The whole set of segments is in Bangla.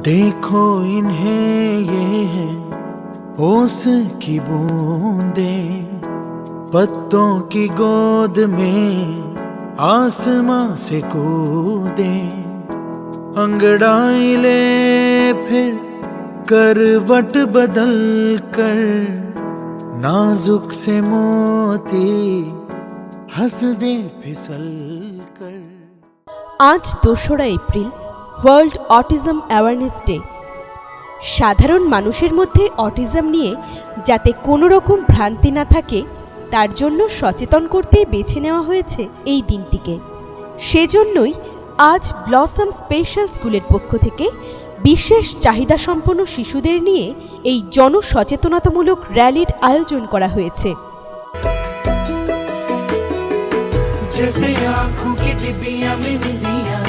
देखो इन्हें ये है ओस की बूंदे, पत्तों की गोद में आसमां से कूदे, अंगड़ाई ले फिर करवट बदल कर, नाजुक से मोती हंस दे फिसल कर। आज 2রা April world autism awareness day. সাধারণ মানুষের মধ্যে অটিজম নিয়ে যাতে কোনো রকম ভ্রান্তি না থাকে তার জন্য সচেতন করতে বেছে নেওয়া হয়েছে এই দিনটিকে। সেজন্যই আজ ব্লসম স্পেশাল স্কুলের পক্ষ থেকে বিশেষ চাহিদা সম্পন্ন শিশুদের নিয়ে এই জনসচেতনতামূলক র্যালির আয়োজন করা হয়েছে। जैसे आँखों की डिबिया में निंदिया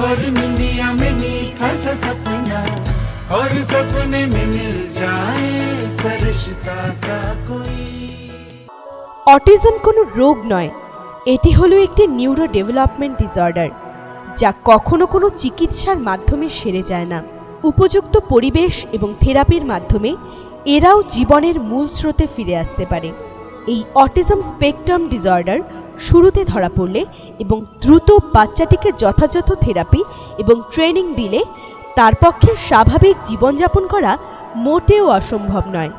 और निंदिया में मीठा सा सपना और सपने में मिल जाए फरिश्ता सा कोई। অটিজম কোনো রোগ নয়, এটি হলো একটি নিউরো ডেভেলপমেন্ট ডিসঅর্ডার যা কখনো কোনো চিকিৎসার মাধ্যমে সেরে যায় না। উপযুক্ত পরিবেশ এবং থেরাপির মাধ্যমে এরাও জীবনের মূল স্রোতে ফিরে আসতে পারে। এই অটিজম স্পেকট্রাম ডিসঅর্ডার শুরুতে ধরা পড়লে এবং দ্রুত বাচ্চাটিকে যথাযথ থেরাপি এবং ট্রেনিং দিলে তার পক্ষে স্বাভাবিক জীবনযাপন করা মোটেও অসম্ভব নয়।